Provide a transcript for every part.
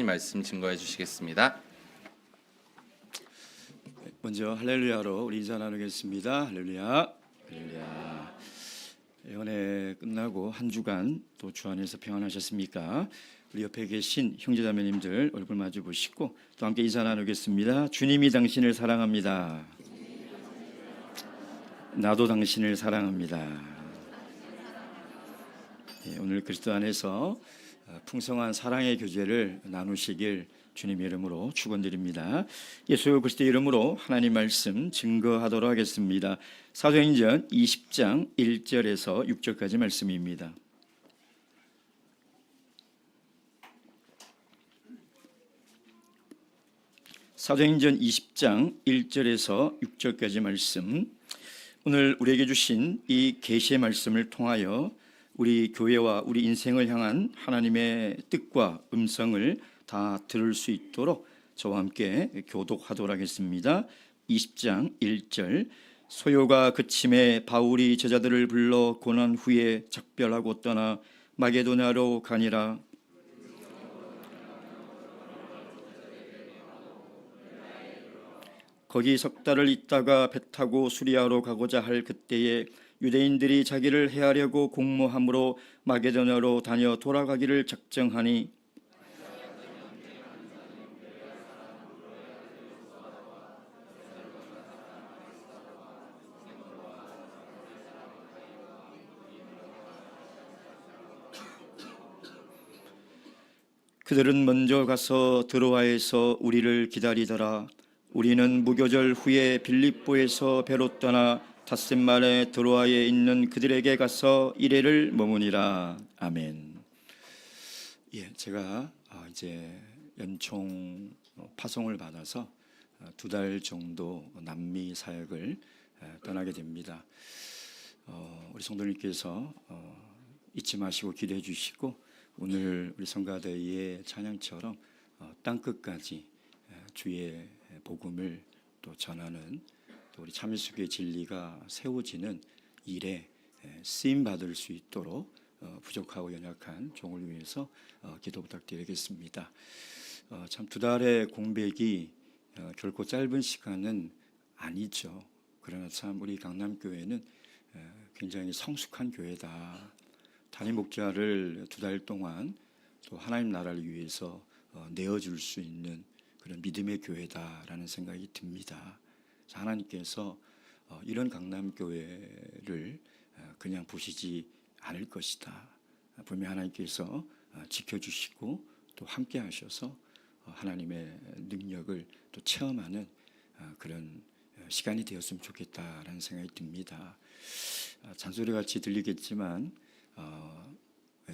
말씀 증거해 주시겠습니다. 먼저 할렐루야로 우리 인사 나누겠습니다. 할렐루야, 할렐루야. 연애 끝나고 한 주간 또 주 안에서 평안하셨습니까? 우리 옆에 계신 형제자매님들 얼굴 마주 보시고 또 함께 인사 나누겠습니다. 주님이 당신을 사랑합니다. 나도 당신을 사랑합니다. 오늘 그리스도 안에서 풍성한 사랑의 교제를 나누시길 주님의 이름으로 축원드립니다. 예수 그리스도의 이름으로 하나님 말씀 증거하도록 하겠습니다. 사도행전 20장 1절에서 6절까지 말씀입니다. 사도행전 20장 1절에서 6절까지 말씀, 오늘 우리에게 주신 이 계시의 말씀을 통하여 우리 교회와 우리 인생을 향한 하나님의 뜻과 음성을 다 들을 수 있도록 저와 함께 교독하도록 하겠습니다. 20장 1절, 소요가 그침에 바울이 제자들을 불러 고난 후에 작별하고 떠나 마게도냐로 가니라. 거기 석 달을 있다가 배 타고 수리아로 가고자 할 그때에 유대인들이 자기를 해하려고 공모함으로 마게도냐로 다녀 돌아가기를 작정하니 그들은 먼저 가서 드로아에서 우리를 기다리더라. 우리는 무교절 후에 빌립보에서 배로 떠나 닷새만에 드로아에 있는 그들에게 가서 이레를 머무니라. 아멘. 제가 이제 연총 파송을 받아서 2달 정도 남미 사역을 떠나게 됩니다. 우리 성도님께서 잊지 마시고 기도해 주시고, 오늘 우리 성가대의 찬양처럼 땅끝까지 주의 복음을 또 전하는, 또 우리 참일숙의 진리가 세워지는 일에 쓰임 받을 수 있도록 부족하고 연약한 종을 위해서 기도 부탁드리겠습니다. 참 2달의 공백이 결코 짧은 시간은 아니죠. 그러나 참 우리 강남교회는 굉장히 성숙한 교회다. 담임 목자를 2달 동안 또 하나님 나라를 위해서 내어줄 수 있는 그런 믿음의 교회다라는 생각이 듭니다. 하나님께서 이런 강남교회를 그냥 보시지 않을 것이다. 분명히 하나님께서 지켜주시고 또 함께 하셔서 하나님의 능력을 또 체험하는 그런 시간이 되었으면 좋겠다라는 생각이 듭니다. 잔소리같이 들리겠지만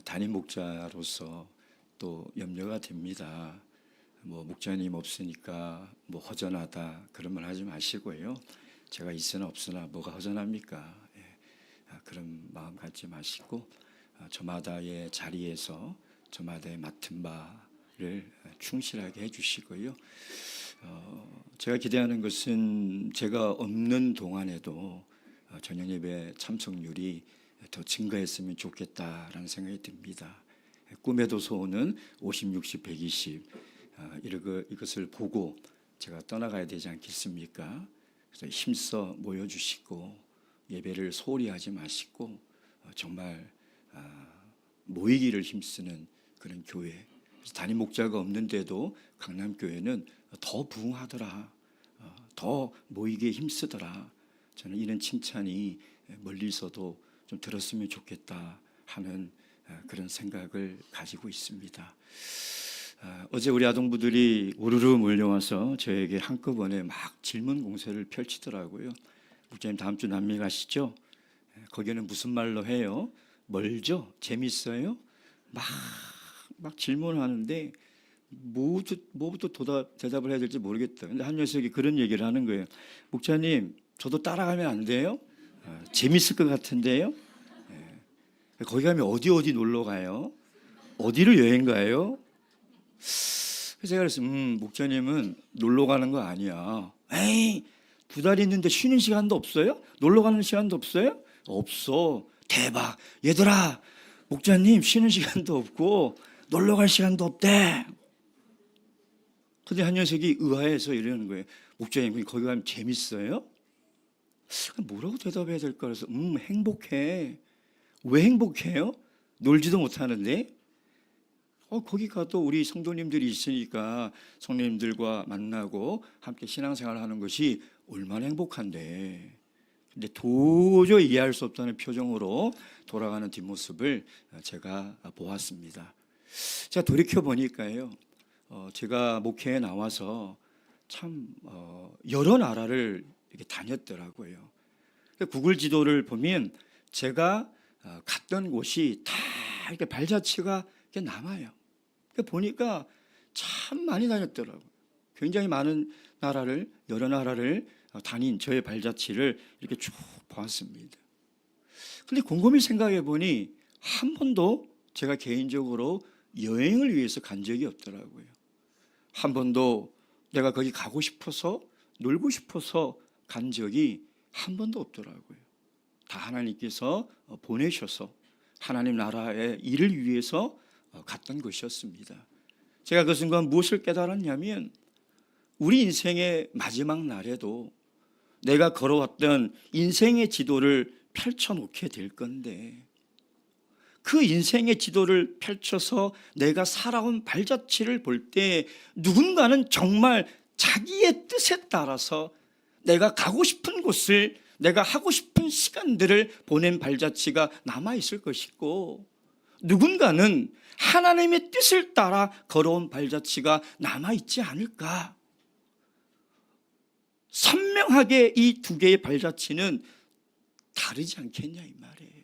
담임 목자로서 또 염려가 됩니다. 목자님 없으니까 허전하다 그런 말 하지 마시고요. 제가 있으나 없으나 뭐가 허전합니까? 그런 마음 갖지 마시고 저마다의 자리에서 저마다의 맡은 바를 충실하게 해주시고요. 제가 기대하는 것은 제가 없는 동안에도 저녁 예배 참석률이 더 증가했으면 좋겠다라는 생각이 듭니다. 꿈에도 소원은 50, 60, 120 이것을 보고 제가 떠나가야 되지 않겠습니까? 그래서 힘써 모여주시고 예배를 소홀히 하지 마시고 정말 모이기를 힘쓰는 그런 교회. 담임 목자가 없는데도 강남교회는 더 부흥하더라, 더 모이기에 힘쓰더라. 저는 이런 칭찬이 멀리서도 좀 들었으면 좋겠다 하는 그런 생각을 가지고 있습니다. 어제 우리 아동부들이 우르르 몰려와서 저에게 한꺼번에 막 질문 공세를 펼치더라고요. 목사님 다음 주 남미 가시죠? 거기는 무슨 말로 해요? 멀죠? 재밌어요? 막 질문하는데 뭐부터 대답을 해야 될지 모르겠다. 근데 한 녀석이 그런 얘기를 하는 거예요. 목사님, 저도 따라가면 안 돼요? 재밌을 것 같은데요? 거기 가면 어디 놀러 가요? 어디를 여행 가요? 그래서 제가 그랬어요. 목사님은 놀러 가는 거 아니야. 에이, 2달 있는데 쉬는 시간도 없어요? 놀러 가는 시간도 없어요? 없어. 대박. 얘들아, 목사님 쉬는 시간도 없고 놀러 갈 시간도 없대. 근데 한 녀석이 의아해서 이러는 거예요. 목사님, 거기 가면 재밌어요? 뭐라고 대답해야 될까 그래서 행복해. 왜 행복해요? 놀지도 못하는데. 거기 가도 우리 성도님들이 있으니까 성도님들과 만나고 함께 신앙생활을 하는 것이 얼마나 행복한데. 근데 도저히 이해할 수 없다는 표정으로 돌아가는 뒷모습을 제가 보았습니다. 제가 돌이켜 보니까요, 제가 목회에 나와서 참 여러 나라를 이렇게 다녔더라고요. 구글 지도를 보면 제가 갔던 곳이 다 이렇게 발자취가 이렇게 남아요. 보니까 참 많이 다녔더라고요. 굉장히 많은 나라를, 여러 나라를 다닌 저의 발자취를 이렇게 쭉 보았습니다. 근데 곰곰이 생각해 보니 한 번도 제가 개인적으로 여행을 위해서 간 적이 없더라고요. 한 번도 내가 거기 가고 싶어서, 놀고 싶어서 간 적이 한 번도 없더라고요. 다 하나님께서 보내셔서 하나님 나라의 일을 위해서 갔던 것이었습니다. 제가 그 순간 무엇을 깨달았냐면, 우리 인생의 마지막 날에도 내가 걸어왔던 인생의 지도를 펼쳐놓게 될 건데, 그 인생의 지도를 펼쳐서 내가 살아온 발자취를 볼 때 누군가는 정말 자기의 뜻에 따라서 내가 가고 싶은 곳을, 내가 하고 싶은 시간들을 보낸 발자취가 남아있을 것이고, 누군가는 하나님의 뜻을 따라 걸어온 발자취가 남아있지 않을까. 선명하게 이 두 개의 발자취는 다르지 않겠냐 이 말이에요.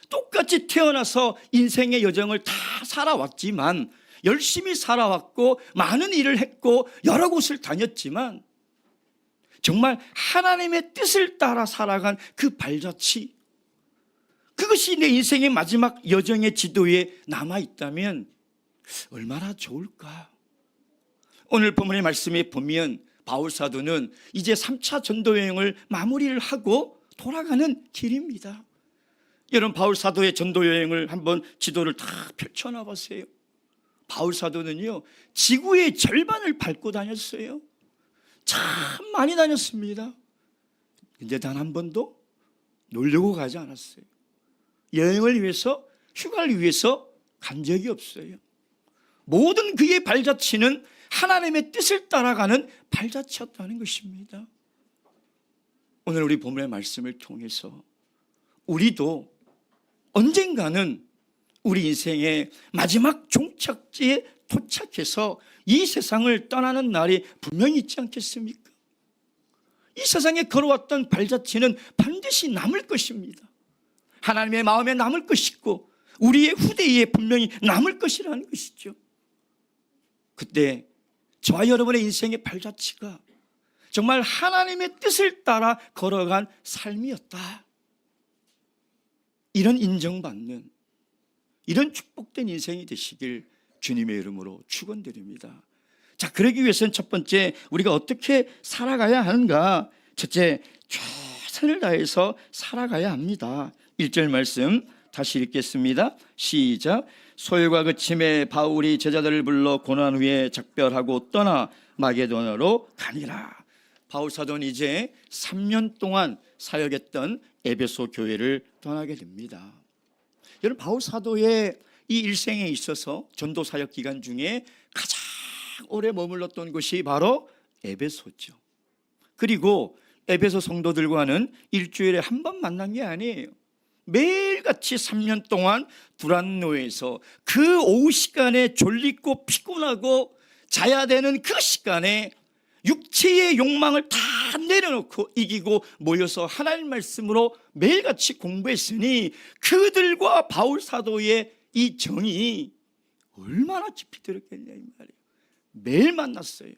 똑같이 태어나서 인생의 여정을 다 살아왔지만, 열심히 살아왔고 많은 일을 했고 여러 곳을 다녔지만, 정말 하나님의 뜻을 따라 살아간 그 발자취, 그것이 내 인생의 마지막 여정의 지도에 남아있다면 얼마나 좋을까. 오늘 본문의 말씀에 보면 바울 사도는 이제 3차 전도 여행을 마무리를 하고 돌아가는 길입니다. 여러분, 바울 사도의 전도 여행을 한번 지도를 다 펼쳐놔 보세요. 바울 사도는요, 지구의 절반을 밟고 다녔어요. 참 많이 다녔습니다. 근데 단 한 번도 놀려고 가지 않았어요. 여행을 위해서, 휴가를 위해서 간 적이 없어요. 모든 그의 발자취는 하나님의 뜻을 따라가는 발자취였다는 것입니다. 오늘 우리 본문의 말씀을 통해서 우리도 언젠가는 우리 인생의 마지막 종착지에 도착해서 이 세상을 떠나는 날이 분명히 있지 않겠습니까? 이 세상에 걸어왔던 발자취는 반드시 남을 것입니다. 하나님의 마음에 남을 것이고 우리의 후대에 분명히 남을 것이라는 것이죠. 그때 저와 여러분의 인생의 발자취가 정말 하나님의 뜻을 따라 걸어간 삶이었다, 이런 인정받는, 이런 축복된 인생이 되시길 주님의 이름으로 축원드립니다. 자, 그러기 위해서는 첫 번째 우리가 어떻게 살아가야 하는가? 첫째, 최선을 다해서 살아가야 합니다. 1절 말씀 다시 읽겠습니다. 시작. 소요가 그침에 바울이 제자들을 불러 고난 후에 작별하고 떠나 마게도나로 가니라. 바울 사도는 이제 3년 동안 사역했던 에베소 교회를 떠나게 됩니다. 여러분, 바울 사도의 이 일생에 있어서 전도 사역 기간 중에 가장 오래 머물렀던 곳이 바로 에베소죠. 그리고 에베소 성도들과는 일주일에 한 번 만난 게 아니에요. 매일같이 3년 동안 두란노에서 그 오후 시간에 졸리고 피곤하고 자야 되는 그 시간에 육체의 욕망을 다 내려놓고 이기고 모여서 하나님 말씀으로 매일같이 공부했으니 그들과 바울 사도의 이 정이 얼마나 깊이 들었겠냐 이 말이에요. 매일 만났어요.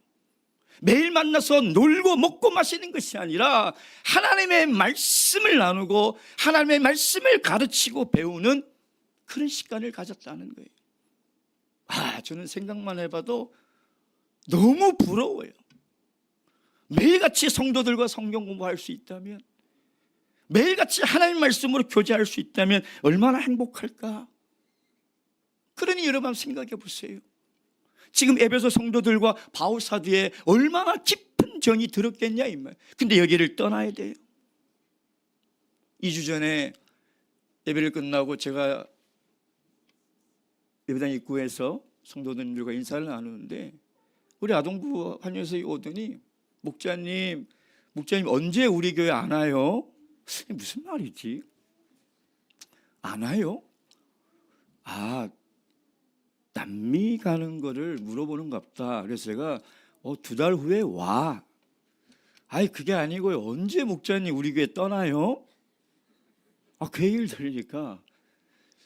매일 만나서 놀고 먹고 마시는 것이 아니라 하나님의 말씀을 나누고 하나님의 말씀을 가르치고 배우는 그런 시간을 가졌다는 거예요. 저는 생각만 해봐도 너무 부러워요. 매일같이 성도들과 성경 공부할 수 있다면, 매일같이 하나님 말씀으로 교제할 수 있다면 얼마나 행복할까. 그러니 여러분 생각해 보세요. 지금 에베소 성도들과 바울 사도에 얼마나 깊은 정이 들었겠냐 이 말. 근데 여기를 떠나야 돼요. 2주 전에 예배를 끝나고 제가 예배당 입구에서 성도들과 인사를 나누는데 우리 아동부 한영석이 오더니 목자님 언제 우리 교회 안 와요? 무슨 말이지? 안 와요? 아, 남미 가는 거를 물어보는 것 같다. 그래서 제가 2달 후에 와. 아이 그게 아니고요. 언제 목자님 우리 교회 떠나요? 그 얘기를 들으니까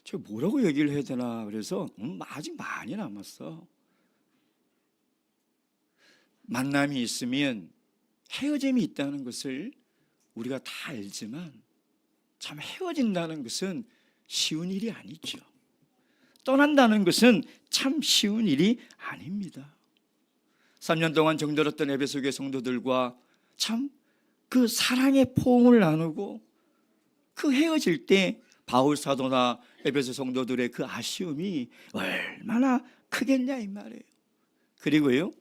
제가 뭐라고 얘기를 해야 되나. 그래서 아직 많이 남았어. 만남이 있으면 헤어짐이 있다는 것을 우리가 다 알지만 참 헤어진다는 것은 쉬운 일이 아니죠. 떠난다는 것은 참 쉬운 일이 아닙니다. 3년 동안 정들었던 에베소 교회 성도들과 참 그 사랑의 포옹을 나누고 그 헤어질 때 바울 사도나 에베소 성도들의 그 아쉬움이 얼마나 크겠냐 이 말이에요. 그리고요,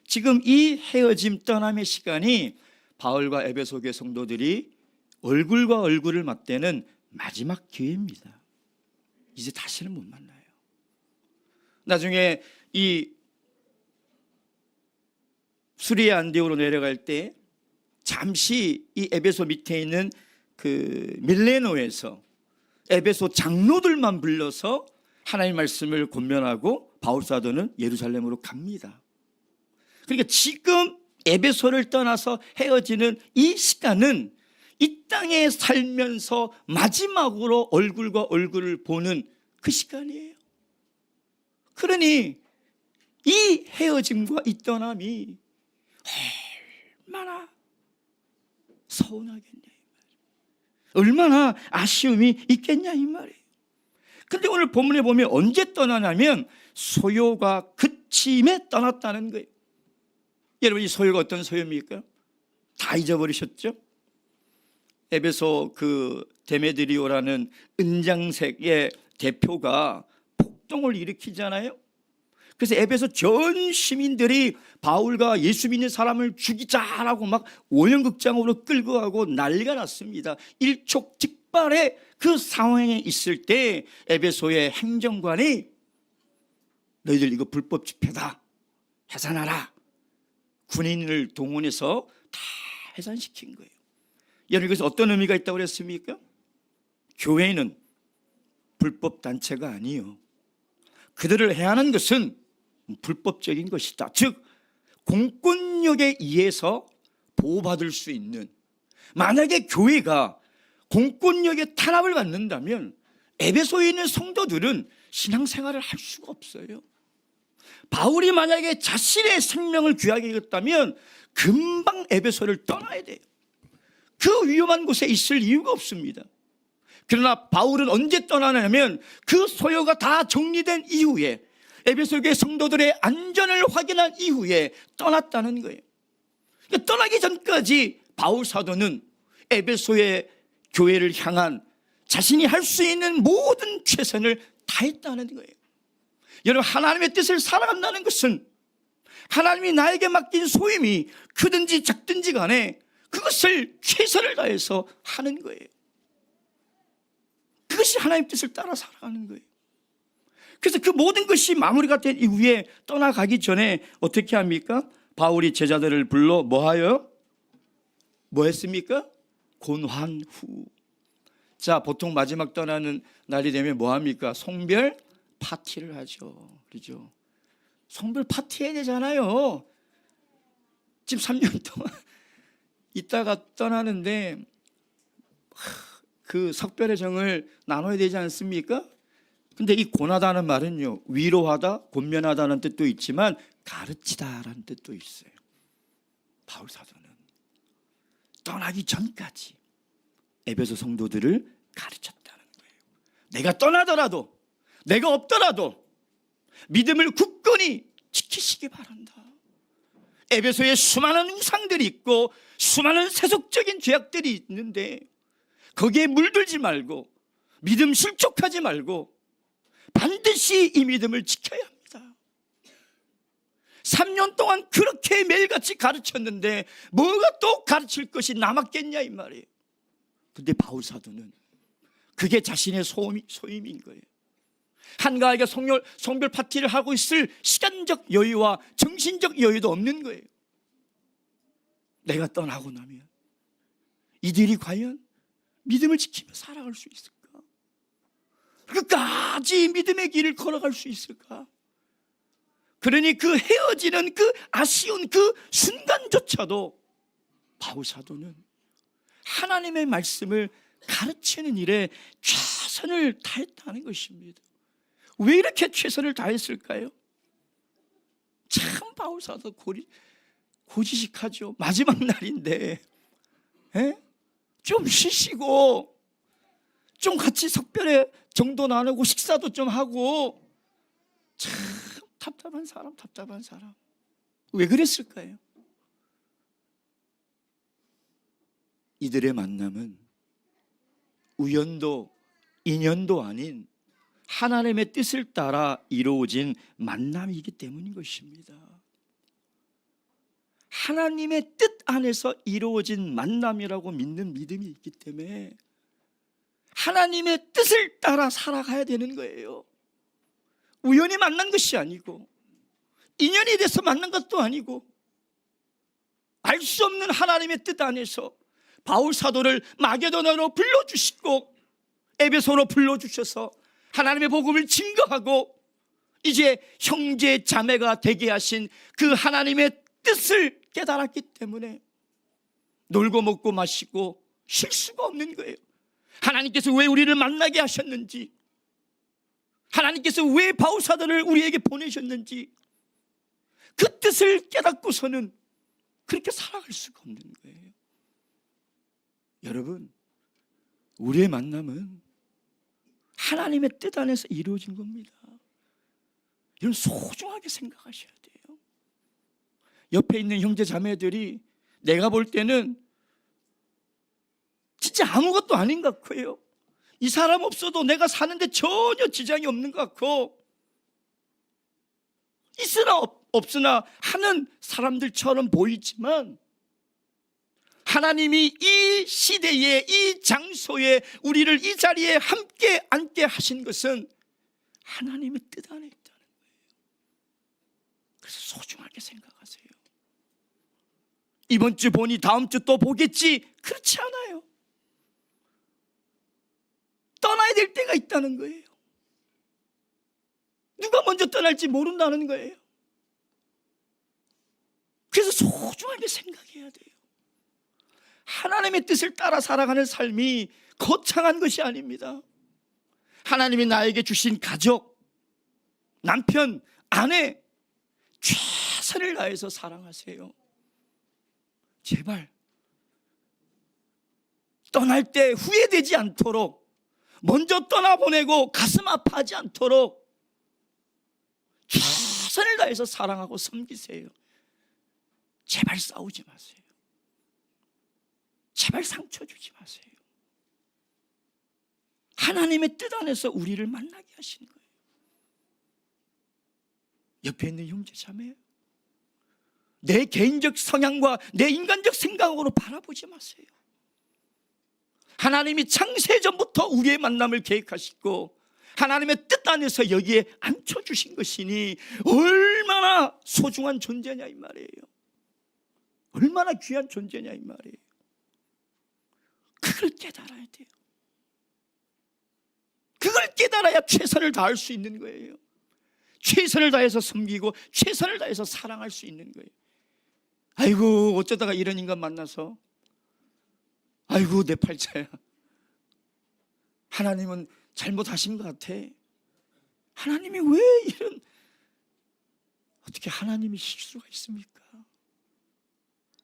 지금 이 헤어짐 떠남의 시간이 바울과 에베소 교회 성도들이 얼굴과 얼굴을 맞대는 마지막 기회입니다. 이제 다시는 못 만나요. 나중에 이 수리아 안디오로 내려갈 때 잠시 이 에베소 밑에 있는 그 밀레노에서 에베소 장로들만 불러서 하나님의 말씀을 권면하고 바울 사도는 예루살렘으로 갑니다. 그러니까 지금 에베소를 떠나서 헤어지는 이 시간은 이 땅에 살면서 마지막으로 얼굴과 얼굴을 보는 그 시간이에요. 그러니 이 헤어짐과 이 떠남이 얼마나 서운하겠냐 이 말이에요. 얼마나 아쉬움이 있겠냐 이 말이에요. 근데 오늘 본문에 보면 언제 떠나냐면 소요가 그침에 떠났다는 거예요. 여러분 이 소요가 어떤 소요입니까? 다 잊어버리셨죠? 에베소 그 데메드리오라는 은장색의 대표가 폭동을 일으키잖아요. 그래서 에베소 전 시민들이 바울과 예수 믿는 사람을 죽이자라고 막 오연극장으로 끌고 가고 난리가 났습니다. 일촉즉발의 그 상황에 있을 때 에베소의 행정관이 너희들 이거 불법 집회다, 해산하라. 군인을 동원해서 다 해산시킨 거예요. 여러분 이것은 어떤 의미가 있다고 그랬습니까? 교회는 불법 단체가 아니요, 그들을 해하는 것은 불법적인 것이다. 즉 공권력에 의해서 보호받을 수 있는, 만약에 교회가 공권력의 탄압을 받는다면 에베소에 있는 성도들은 신앙생활을 할 수가 없어요. 바울이 만약에 자신의 생명을 귀하게 여겼다면 금방 에베소를 떠나야 돼요. 그 위험한 곳에 있을 이유가 없습니다. 그러나 바울은 언제 떠나냐면 그 소요가 다 정리된 이후에, 에베소 교회 성도들의 안전을 확인한 이후에 떠났다는 거예요. 그러니까 떠나기 전까지 바울 사도는 에베소의 교회를 향한 자신이 할 수 있는 모든 최선을 다했다는 거예요. 여러분 하나님의 뜻을 살아간다는 것은 하나님이 나에게 맡긴 소임이 크든지 작든지 간에 그것을 최선을 다해서 하는 거예요. 그것이 하나님의 뜻을 따라 살아가는 거예요. 그래서 그 모든 것이 마무리가 된 이후에 떠나가기 전에 어떻게 합니까? 바울이 제자들을 불러 뭐하여? 뭐 했습니까? 곤환 후. 자, 보통 마지막 떠나는 날이 되면 뭐 합니까? 송별 파티를 하죠. 그렇죠? 송별 파티 해야 되잖아요. 지금 3년 동안 있다가 떠나는데 그 석별의 정을 나눠야 되지 않습니까? 근데 이 고나다는 말은요, 위로하다, 권면하다는 뜻도 있지만 가르치다라는 뜻도 있어요. 바울 사도는 떠나기 전까지 에베소 성도들을 가르쳤다는 거예요. 내가 떠나더라도, 내가 없더라도 믿음을 굳건히 지키시기 바란다. 에베소에 수많은 우상들이 있고 수많은 세속적인 죄악들이 있는데 거기에 물들지 말고 믿음 실족하지 말고 반드시 이 믿음을 지켜야 합니다. 3년 동안 그렇게 매일같이 가르쳤는데 뭐가 또 가르칠 것이 남았겠냐 이 말이에요. 근데 바울 사도는 그게 자신의 소임인 거예요. 한가하게 성별 파티를 하고 있을 시간적 여유와 정신적 여유도 없는 거예요. 내가 떠나고 나면 이들이 과연 믿음을 지키며 살아갈 수 있을까? 끝까지 믿음의 길을 걸어갈 수 있을까? 그러니 그 헤어지는 그 아쉬운 그 순간조차도 바울 사도는 하나님의 말씀을 가르치는 일에 최선을 다했다는 것입니다. 왜 이렇게 최선을 다했을까요? 참 바울 사도 고지식하죠. 마지막 날인데 좀 쉬시고 좀 같이 석별의 정도 나누고 식사도 좀 하고. 참 답답한 사람. 왜 그랬을까요? 이들의 만남은 우연도 인연도 아닌 하나님의 뜻을 따라 이루어진 만남이기 때문인 것입니다. 하나님의 뜻 안에서 이루어진 만남이라고 믿는 믿음이 있기 때문에 하나님의 뜻을 따라 살아가야 되는 거예요. 우연히 만난 것이 아니고 인연이 돼서 만난 것도 아니고 알 수 없는 하나님의 뜻 안에서 바울 사도를 마게도나로 불러주시고 에베소로 불러주셔서 하나님의 복음을 증거하고 이제 형제 자매가 되게 하신 그 하나님의 뜻을 깨달았기 때문에 놀고 먹고 마시고 쉴 수가 없는 거예요. 하나님께서 왜 우리를 만나게 하셨는지, 하나님께서 왜 바울 사도를 우리에게 보내셨는지 그 뜻을 깨닫고서는 그렇게 살아갈 수가 없는 거예요. 여러분, 우리의 만남은 하나님의 뜻 안에서 이루어진 겁니다. 여러분, 소중하게 생각하셔야 돼요. 옆에 있는 형제 자매들이 내가 볼 때는 진짜 아무것도 아닌 것 같고요. 이 사람 없어도 내가 사는데 전혀 지장이 없는 것 같고, 있으나 없으나 하는 사람들처럼 보이지만 하나님이 이 시대에 이 장소에 우리를 이 자리에 함께 앉게 하신 것은 하나님의 뜻 안에 있다는 거예요. 그래서 소중하게 생각하세요. 이번 주 보니 다음 주 또 보겠지, 그렇지 않아요. 떠나야 될 때가 있다는 거예요. 누가 먼저 떠날지 모른다는 거예요. 그래서 소중하게 생각해야 돼요. 하나님의 뜻을 따라 살아가는 삶이 거창한 것이 아닙니다. 하나님이 나에게 주신 가족, 남편, 아내 최선을 다해서 사랑하세요. 제발 떠날 때 후회되지 않도록, 먼저 떠나보내고 가슴 아파하지 않도록 최선을 다해서 사랑하고 섬기세요. 제발 싸우지 마세요. 제발 상처 주지 마세요. 하나님의 뜻 안에서 우리를 만나게 하신 거예요. 옆에 있는 형제 자매, 내 개인적 성향과 내 인간적 생각으로 바라보지 마세요. 하나님이 창세전부터 우리의 만남을 계획하시고 하나님의 뜻 안에서 여기에 앉혀주신 것이니 얼마나 소중한 존재냐 이 말이에요. 얼마나 귀한 존재냐 이 말이에요. 그걸 깨달아야 돼요. 그걸 깨달아야 최선을 다할 수 있는 거예요. 최선을 다해서 섬기고 최선을 다해서 사랑할 수 있는 거예요. 아이고 어쩌다가 이런 인간 만나서, 아이고 내 팔자야, 하나님은 잘못하신 것 같아. 하나님이 왜 이런, 어떻게 하나님이 실수가 있습니까?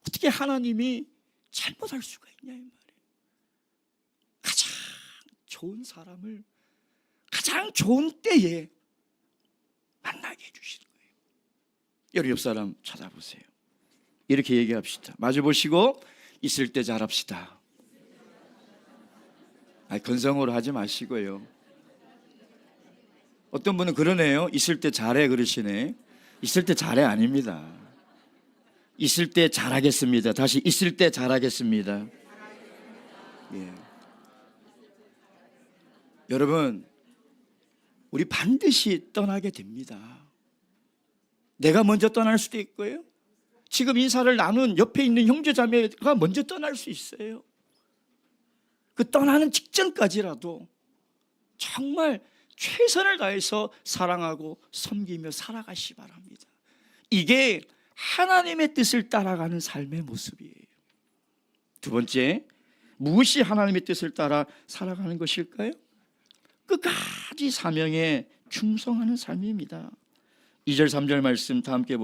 어떻게 하나님이 잘못할 수가 있냐 이 말이에요. 가장 좋은 사람을 가장 좋은 때에 만나게 해주시는 거예요. 여러분 옆 사람 찾아보세요. 이렇게 얘기합시다. 마주보시고 있을 때 잘합시다. 건성으로 하지 마시고요. 어떤 분은 그러네요. 있을 때 잘해 그러시네. 있을 때 잘해 아닙니다. 있을 때 잘하겠습니다. 다시 있을 때 잘하겠습니다. 예. 여러분, 우리 반드시 떠나게 됩니다. 내가 먼저 떠날 수도 있고요. 지금 인사를 나눈 옆에 있는 형제자매가 먼저 떠날 수 있어요. 그 떠나는 직전까지라도 정말 최선을 다해서 사랑하고 섬기며 살아가시 바랍니다. 이게 하나님의 뜻을 따라가는 삶의 모습이에요. 두 번째, 무엇이 하나님의 뜻을 따라 살아가는 것일까요? 끝까지 사명에 충성하는 삶입니다. 2절 3절 말씀 다 함께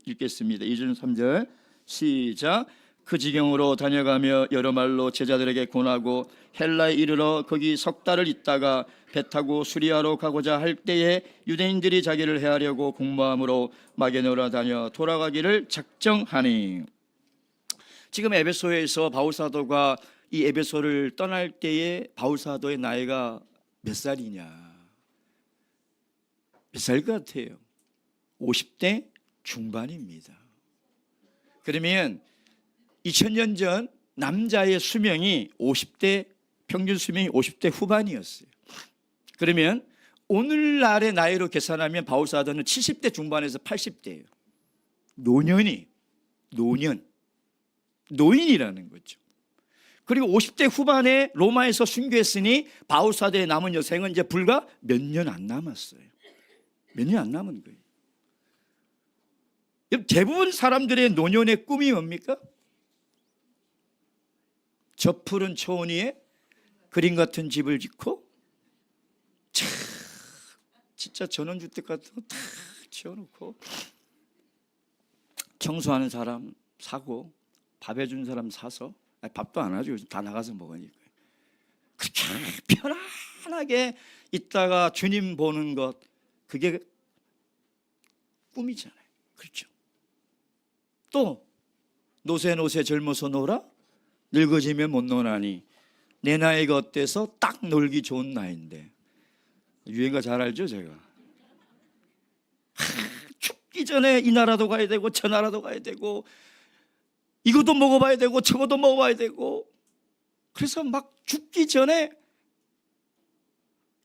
읽겠습니다. 2절 3절 시작. 그 지경으로 다녀가며 여러 말로 제자들에게 권하고 헬라에 이르러 거기 석 달을 있다가 배 타고 수리아로 가고자 할 때에 유대인들이 자기를 해하려고 공모함으로 마게도냐 다녀 돌아가기를 작정하니. 지금 에베소에서 바울사도가 이 에베소를 떠날 때에 바울사도의 나이가 몇 살이냐? 몇 살 같아요? 50대 중반입니다. 그러면 2000년 전 남자의 수명이 50대, 평균 수명이 50대 후반이었어요. 그러면 오늘날의 나이로 계산하면 바울사도는 70대 중반에서 80대예요. 노인이라는 거죠. 그리고 50대 후반에 로마에서 순교했으니 바울사도의 남은 여생은 이제 불과 몇 년 안 남았어요. 몇 년 안 남은 거예요. 대부분 사람들의 노년의 꿈이 뭡니까? 저 푸른 초원 위에 그림 같은 집을 짓고 진짜 전원주택 같은 거 다 지어놓고 청소하는 사람 사고 밥 해준 사람 사서, 밥도 안 하죠. 다 나가서 먹으니까. 그렇게 편안하게 있다가 주님 보는 것, 그게 꿈이잖아요. 그렇죠. 또 노새 젊어서 놀아 늙어지면 못 노나니. 내 나이가 어때서 딱 놀기 좋은 나이인데. 유행가 잘 알죠 제가. 죽기 전에 이 나라도 가야 되고 저 나라도 가야 되고 이것도 먹어봐야 되고 저것도 먹어봐야 되고. 그래서 막 죽기 전에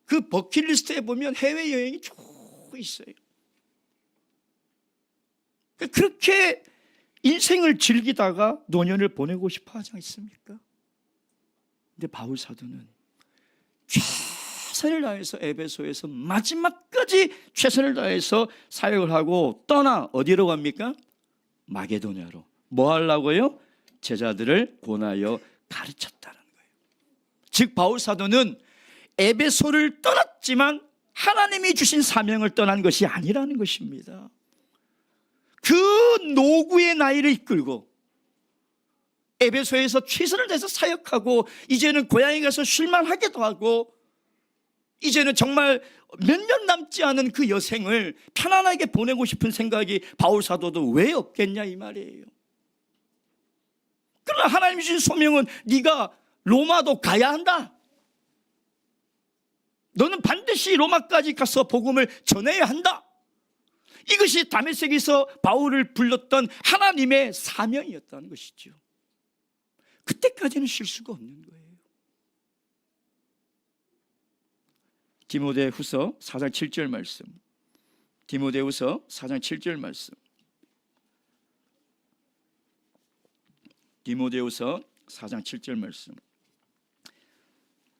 그 버킷리스트에 보면 해외여행이 쭉 있어요. 그렇게 인생을 즐기다가 노년을 보내고 싶어 하지 않습니까? 근데 바울 사도는 최선을 다해서 에베소에서 마지막까지 최선을 다해서 사역을 하고 떠나 어디로 갑니까? 마게도냐로. 뭐 하려고요? 제자들을 권하여 가르쳤다는 거예요. 즉 바울 사도는 에베소를 떠났지만 하나님이 주신 사명을 떠난 것이 아니라는 것입니다. 그 노구의 나이를 이끌고 에베소에서 최선을 다해서 사역하고 이제는 고향에 가서 쉴만하기도 하고 이제는 정말 몇 년 남지 않은 그 여생을 편안하게 보내고 싶은 생각이 바울 사도도 왜 없겠냐 이 말이에요. 그러나 하나님이 주신 소명은 네가 로마도 가야 한다. 너는 반드시 로마까지 가서 복음을 전해야 한다. 이것이 다메섹에서 바울을 불렀던 하나님의 사명이었다는 것이죠. 그때까지는 쉴 수가 없는 거예요. 디모데후서 4장 7절 말씀. 디모데후서 4장 7절 말씀. 디모데후서 4장 7절 말씀.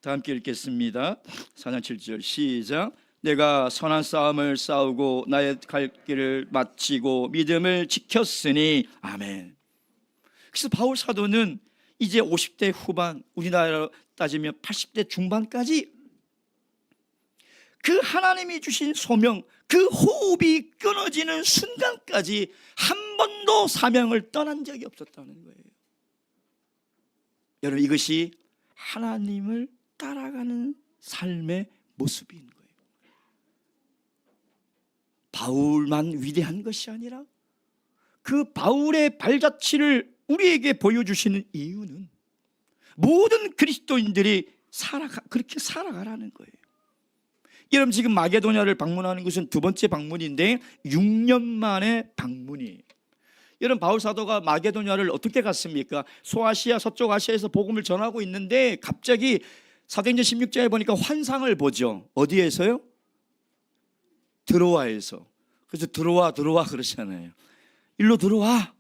다 함께 읽겠습니다. 4장 7절 시작. 내가 선한 싸움을 싸우고 나의 갈 길을 마치고 믿음을 지켰으니. 아멘. 그래서 바울 사도는 이제 50대 후반, 우리나라로 따지면 80대 중반까지 그 하나님이 주신 소명, 그 호흡이 끊어지는 순간까지 한 번도 사명을 떠난 적이 없었다는 거예요. 여러분, 이것이 하나님을 따라가는 삶의 모습인 거예요. 바울만 위대한 것이 아니라 그 바울의 발자취를 우리에게 보여주시는 이유는 모든 그리스도인들이 그렇게 살아가라는 거예요. 여러분 지금 마게도냐를 방문하는 것은 두 번째 방문인데 6년 만에 방문이에요. 여러분 바울 사도가 마게도냐를 어떻게 갔습니까? 소아시아 서쪽 아시아에서 복음을 전하고 있는데 갑자기 사도행전 16장에 보니까 환상을 보죠. 어디에서요? 드로아에서. 그래서 들어와 그러잖아요. 일로 들어와.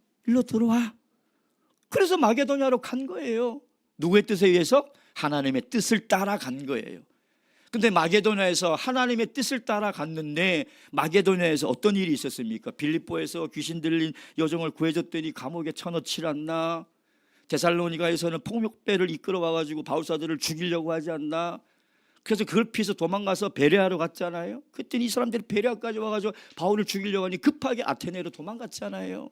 그래서 마게도냐로 간 거예요. 누구의 뜻에 의해서? 하나님의 뜻을 따라 간 거예요. 근데 마게도냐에서 하나님의 뜻을 따라 갔는데 마게도냐에서 어떤 일이 있었습니까? 빌립보에서 귀신 들린 여종을 구해줬더니 감옥에 쳐넣지 않나? 데살로니가에서는 폭력배를 이끌어 와가지고 바울사도를 죽이려고 하지 않나? 그래서 그걸 피해서 도망가서 베레아로 갔잖아요. 그랬더니 이 사람들이 베레아까지 와가지고 바울을 죽이려고 하니 급하게 아테네로 도망갔잖아요.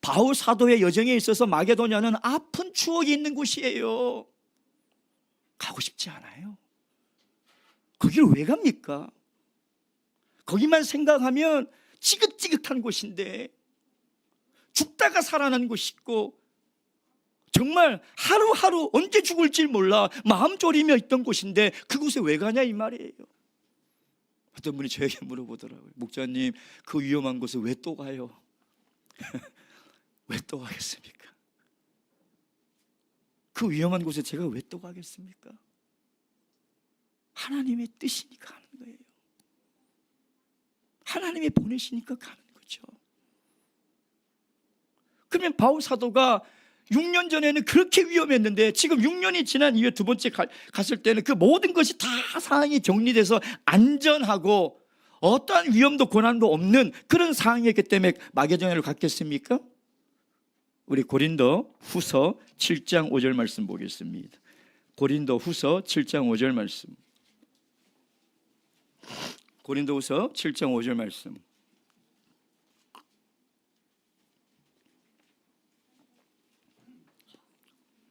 바울 사도의 여정에 있어서 마게도냐는 아픈 추억이 있는 곳이에요. 가고 싶지 않아요. 거기를 왜 갑니까? 거기만 생각하면 지긋지긋한 곳인데 죽다가 살아난 곳이고 정말 하루하루 언제 죽을지 몰라 마음 졸이며 있던 곳인데 그곳에 왜 가냐 이 말이에요. 어떤 분이 저에게 물어보더라고요. 목사님 그 위험한 곳에 왜 또 가요? 왜 또 가겠습니까? 그 위험한 곳에 제가 왜 또 가겠습니까? 하나님의 뜻이니까 가는 거예요. 하나님이 보내시니까 가는 거죠. 그러면 바울 사도가 6년 전에는 그렇게 위험했는데 지금 6년이 지난 이후에 두 번째 갔을 때는 그 모든 것이 다 상황이 정리돼서 안전하고 어떠한 위험도 고난도 없는 그런 상황이었기 때문에 마게도냐를 갔겠습니까? 우리 고린도 후서 7장 5절 말씀 보겠습니다. 고린도 후서 7장 5절 말씀. 고린도 후서 7장 5절 말씀.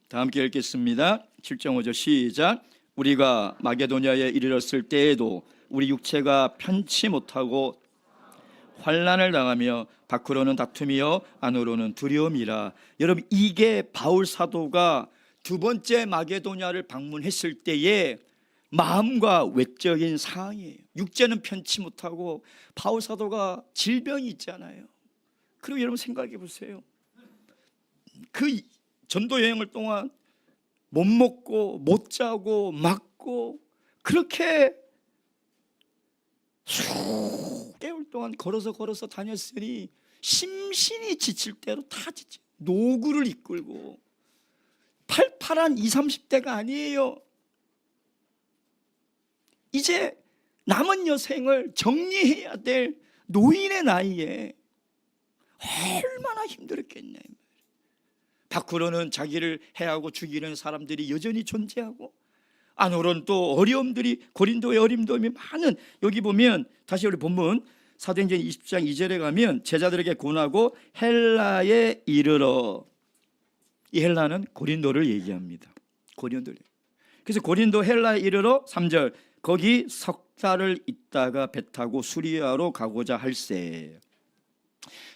다 함께 읽겠습니다. 7장 5절 시작. 우리가 마게도냐에 이르렀을 때에도 우리 육체가 편치 못하고 환난을 당하며 밖으로는 다툼이요 안으로는 두려움이라. 여러분 이게 바울 사도가 두 번째 마게도냐를 방문했을 때의 마음과 외적인 상황이에요. 육체는 편치 못하고 바울 사도가 질병이 있잖아요. 그리고 여러분 생각해 보세요. 그 전도 여행을 동안 못 먹고 못 자고 맞고 그렇게 수개월 동안 걸어서 다녔으니 심신이 지칠 대로 다 지쳐. 노구를 이끌고 팔팔한 20, 30대가 아니에요. 이제 남은 여생을 정리해야 될 노인의 나이에 얼마나 힘들었겠냐. 밖으로는 자기를 해하고 죽이는 사람들이 여전히 존재하고 안으로는 또 어려움들이 고린도의 어림도움이 많은. 여기 보면 다시 우리 본문 사도행전 20장 2절에 가면 제자들에게 권하고 헬라에 이르러. 이 헬라는 고린도를 얘기합니다. 고린도를. 그래서 고린도 헬라에 이르러 3절 거기 석 달을 있다가 배 타고 수리아로 가고자 할세.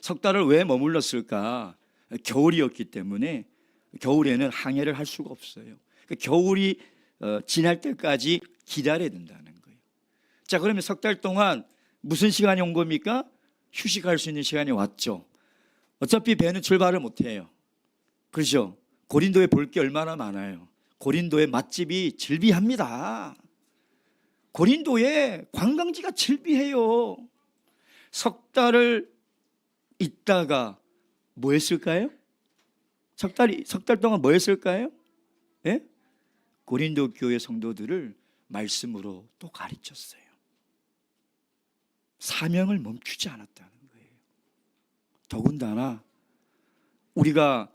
석 달을 왜 머물렀을까? 겨울이었기 때문에 겨울에는 항해를 할 수가 없어요. 겨울이 지날 때까지 기다려야 된다는 거예요. 자, 그러면 석 달 동안 무슨 시간이 온 겁니까? 휴식할 수 있는 시간이 왔죠. 어차피 배는 출발을 못해요. 그렇죠? 고린도에 볼 게 얼마나 많아요. 고린도의 맛집이 즐비합니다. 고린도에 관광지가 즐비해요. 석 달을 있다가 뭐 했을까요? 석 달 동안 뭐 했을까요? 예? 고린도 교회 성도들을 말씀으로 또 가르쳤어요. 사명을 멈추지 않았다는 거예요. 더군다나 우리가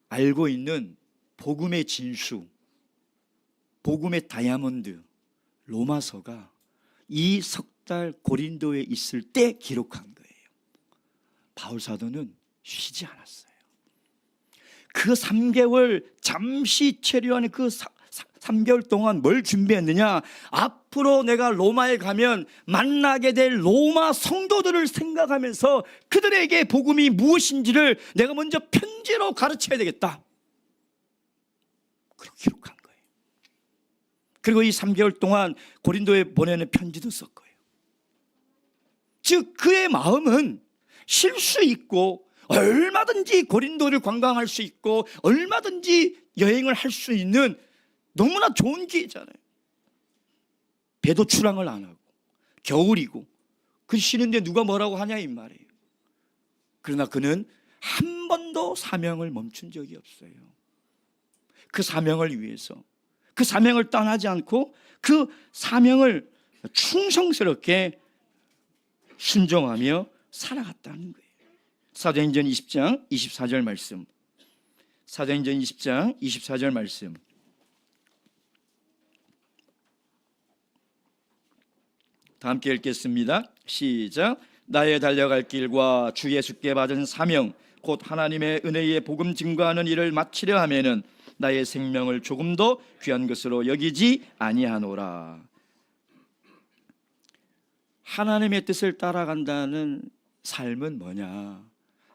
알고 있는 복음의 진수, 복음의 다이아몬드 로마서가 이 석 달 고린도에 있을 때 기록한 거예요. 바울 사도는 쉬지 않았어요. 그 3개월 잠시 체류하는 그 3개월 동안 뭘 준비했느냐? 앞으로 내가 로마에 가면 만나게 될 로마 성도들을 생각하면서 그들에게 복음이 무엇인지를 내가 먼저 편지로 가르쳐야 되겠다. 그렇게 기록한 거예요. 그리고 이 3개월 동안 고린도에 보내는 편지도 썼고요. 즉 그의 마음은 쉴 수 있고 얼마든지 고린도를 관광할 수 있고 얼마든지 여행을 할 수 있는 너무나 좋은 기회잖아요. 배도 출항을 안 하고 겨울이고 그 쉬는데 누가 뭐라고 하냐 이 말이에요. 그러나 그는 한 번도 사명을 멈춘 적이 없어요. 그 사명을 위해서, 그 사명을 떠나지 않고 그 사명을 충성스럽게 순종하며 살아갔다는 거예요. 사도행전 20장 24절 말씀, 사도행전 20장 24절 말씀. 다 함께 읽겠습니다. 시작. 나의 달려갈 길과 주 예수께 받은 사명 곧 하나님의 은혜의 복음 증거하는 일을 마치려 하면은 나의 생명을 조금도 귀한 것으로 여기지 아니하노라. 하나님의 뜻을 따라간다는 삶은 뭐냐?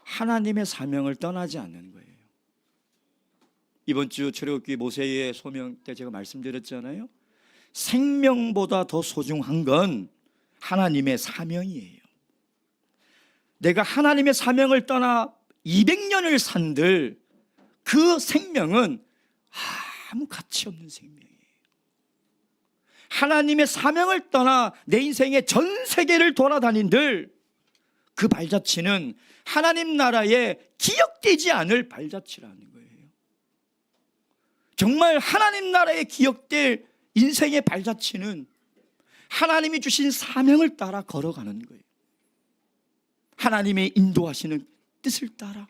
하나님의 사명을 떠나지 않는 거예요. 이번 주 출애굽기 모세의 소명 때 제가 말씀드렸잖아요. 생명보다 더 소중한 건 하나님의 사명이에요. 내가 하나님의 사명을 떠나 200년을 산들 그 생명은 아무 가치 없는 생명이에요. 하나님의 사명을 떠나 내 인생의 전 세계를 돌아다닌들 그 발자취는 하나님 나라에 기억되지 않을 발자취라는 거예요. 정말 하나님 나라에 기억될 인생의 발자취는 하나님이 주신 사명을 따라 걸어가는 거예요. 하나님의 인도하시는 뜻을 따라.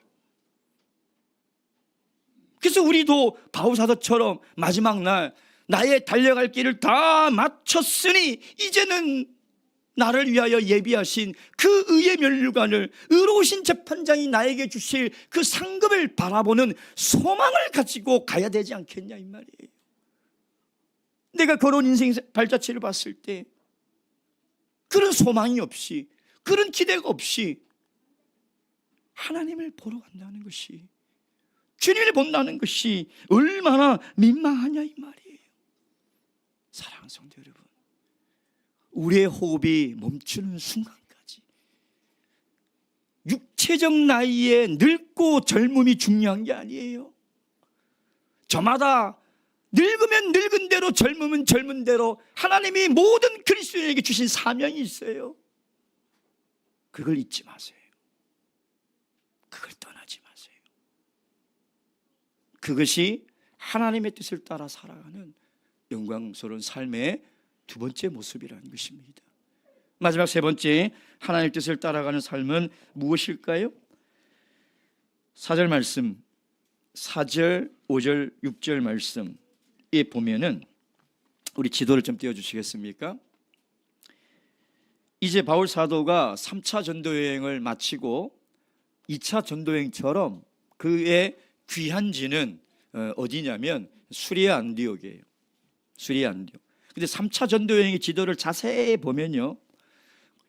그래서 우리도 바울사도처럼 마지막 날 나의 달려갈 길을 다 마쳤으니 이제는 나를 위하여 예비하신 그 의의 면류관을 의로우신 재판장이 나에게 주실 그 상급을 바라보는 소망을 가지고 가야 되지 않겠냐 이 말이에요. 내가 걸어온 인생 발자취를 봤을 때 그런 소망이 없이, 그런 기대가 없이 하나님을 보러 간다는 것이, 주님을 본다는 것이 얼마나 민망하냐 이 말이에요. 사랑하는 성도 여러분, 우리의 호흡이 멈추는 순간까지 육체적 나이에 늙고 젊음이 중요한 게 아니에요. 저마다 늙으면 늙은 대로, 젊으면 젊은 대로 하나님이 모든 그리스도인에게 주신 사명이 있어요. 그걸 잊지 마세요. 그걸 떠나지 마세요. 그것이 하나님의 뜻을 따라 살아가는 영광스러운 삶의 두 번째 모습이라는 것입니다. 마지막 세 번째, 하나님의 뜻을 따라가는 삶은 무엇일까요? 4절 말씀, 4절, 5절, 6절 말씀 에 보면은 우리 지도를 좀 띄워주시겠습니까? 이제 바울 사도가 3차 전도여행을 마치고 2차 전도여행처럼 그의 귀환지는 어디냐면 수리아 안디옥이에요. 수리아 안디옥. 근데 3차 전도여행의 지도를 자세히 보면요,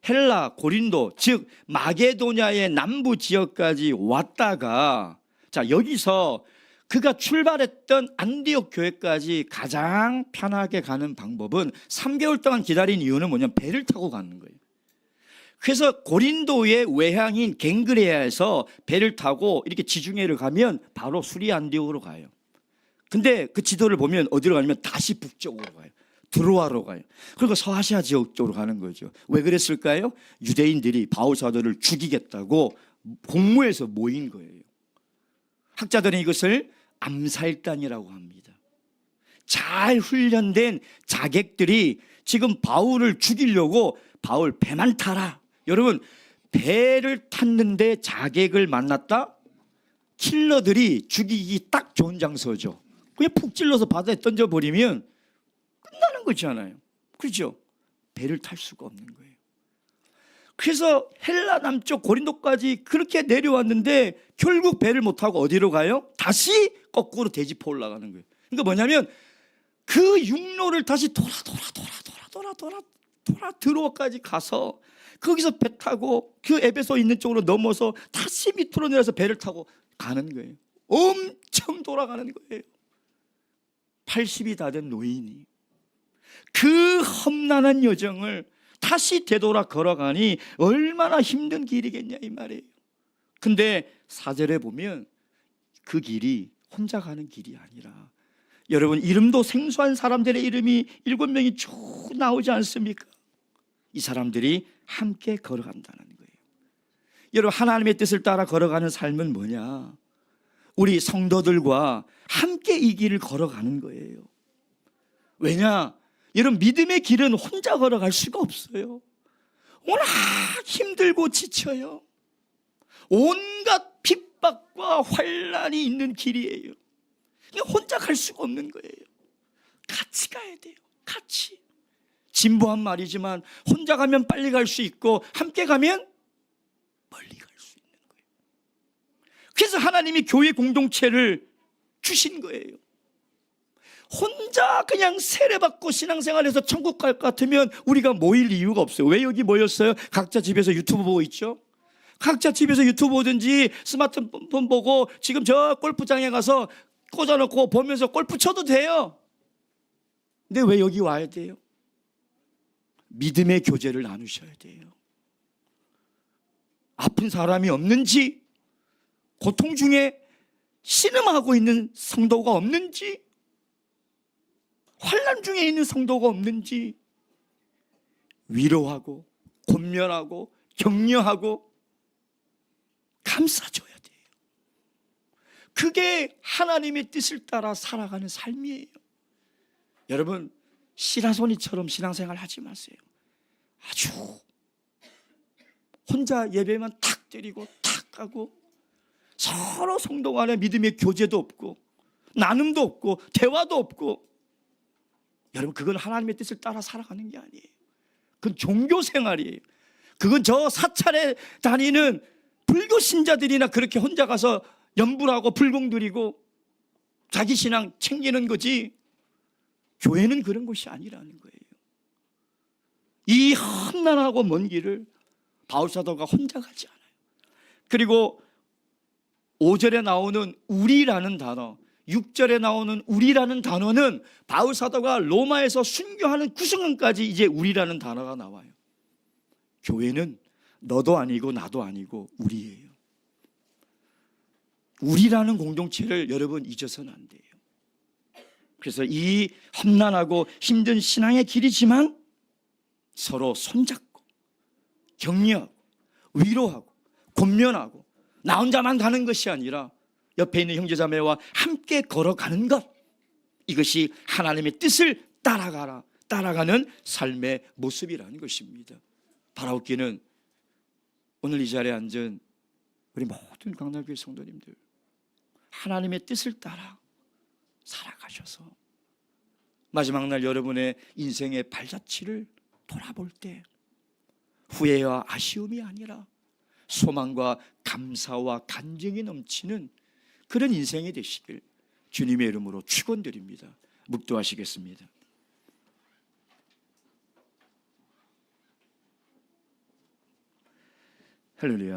헬라, 고린도, 즉 마게도냐의 남부 지역까지 왔다가, 자 여기서 그가 출발했던 안디옥 교회까지 가장 편하게 가는 방법은 3개월 동안 기다린 이유는 뭐냐면 배를 타고 가는 거예요. 그래서 고린도의 외향인 갱그레아에서 배를 타고 이렇게 지중해를 가면 바로 수리아 안디옥으로 가요. 근데 그 지도를 보면 어디로 가냐면 다시 북쪽으로 가요. 드로아로 가요. 그리고 서아시아 지역 쪽으로 가는 거죠. 왜 그랬을까요? 유대인들이 바울 사도를 죽이겠다고 공무에서 모인 거예요. 학자들은 이것을 암살단이라고 합니다. 잘 훈련된 자객들이 지금 바울을 죽이려고 바울 배만 타라. 여러분, 배를 탔는데 자객을 만났다? 킬러들이 죽이기 딱 좋은 장소죠. 그냥 푹 찔러서 바다에 던져버리면 끝나는 거잖아요. 그렇죠? 배를 탈 수가 없는 거예요. 그래서 헬라 남쪽 고린도까지 그렇게 내려왔는데 결국 배를 못 타고 어디로 가요? 다시 거꾸로 대지포 올라가는 거예요. 그러니까 뭐냐면 그 육로를 다시 돌아 드로아까지 가서 거기서 배 타고 그 에베소 있는 쪽으로 넘어서 다시 밑으로 내려서 배를 타고 가는 거예요. 엄청 돌아가는 거예요. 80이 다 된 노인이 그 험난한 여정을 다시 되돌아 걸어가니 얼마나 힘든 길이겠냐 이 말이에요. 근데 4절에 보면 그 길이 혼자 가는 길이 아니라, 여러분 이름도 생소한 사람들의 이름이 7명이 쭉 나오지 않습니까? 이 사람들이 함께 걸어간다는 거예요. 여러분 하나님의 뜻을 따라 걸어가는 삶은 뭐냐? 우리 성도들과 함께 이 길을 걸어가는 거예요. 왜냐? 여러분 믿음의 길은 혼자 걸어갈 수가 없어요. 워낙 힘들고 지쳐요. 온갖 핍박과 환난이 있는 길이에요. 혼자 갈 수가 없는 거예요. 같이 가야 돼요. 같이. 진부한 말이지만 혼자 가면 빨리 갈 수 있고 함께 가면 멀리 갈 수 있는 거예요. 그래서 하나님이 교회 공동체를 주신 거예요. 혼자 그냥 세례받고 신앙생활해서 천국 갈 것 같으면 우리가 모일 이유가 없어요. 왜 여기 모였어요? 각자 집에서 유튜브 보고 있죠. 각자 집에서 유튜브 보든지 스마트폰 보고 지금 저 골프장에 가서 꽂아놓고 보면서 골프 쳐도 돼요. 근데 왜 여기 와야 돼요? 믿음의 교제를 나누셔야 돼요. 아픈 사람이 없는지, 고통 중에 신음하고 있는 성도가 없는지, 환난 중에 있는 성도가 없는지 위로하고 권면하고 격려하고 감싸줘야 돼요. 그게 하나님의 뜻을 따라 살아가는 삶이에요. 여러분 시라소니처럼 신앙생활 하지 마세요. 아주 혼자 예배만 탁 드리고 탁 가고 서로 성도 간에 믿음의 교제도 없고 나눔도 없고 대화도 없고, 여러분 그건 하나님의 뜻을 따라 살아가는 게 아니에요. 그건 종교생활이에요. 그건 저 사찰에 다니는 불교 신자들이나 그렇게 혼자 가서 연불하고 불공 드리고 자기 신앙 챙기는 거지, 교회는 그런 곳이 아니라는 거예요. 이 험난하고 먼 길을 바울사도가 혼자 가지 않아요. 그리고 5절에 나오는 우리라는 단어, 6절에 나오는 우리라는 단어는 바울사도가 로마에서 순교하는 그 순간까지 이제 우리라는 단어가 나와요. 교회는 너도 아니고 나도 아니고 우리예요. 우리라는 공동체를 여러분 잊어서는 안 돼요. 그래서 이 험난하고 힘든 신앙의 길이지만 서로 손잡고 격려하고 위로하고 권면하고 나 혼자만 가는 것이 아니라 옆에 있는 형제자매와 함께 걸어가는 것, 이것이 하나님의 뜻을 따라가는 삶의 모습이라는 것입니다. 바라옵기는 오늘 이 자리에 앉은 우리 모든 강남교회 성도님들, 하나님의 뜻을 따라 살아가셔서 마지막 날 여러분의 인생의 발자취를 돌아볼 때 후회와 아쉬움이 아니라 소망과 감사와 간증이 넘치는 그런 인생이 되시길 주님의 이름으로 축원드립니다. 묵도하시겠습니다. 할렐루야.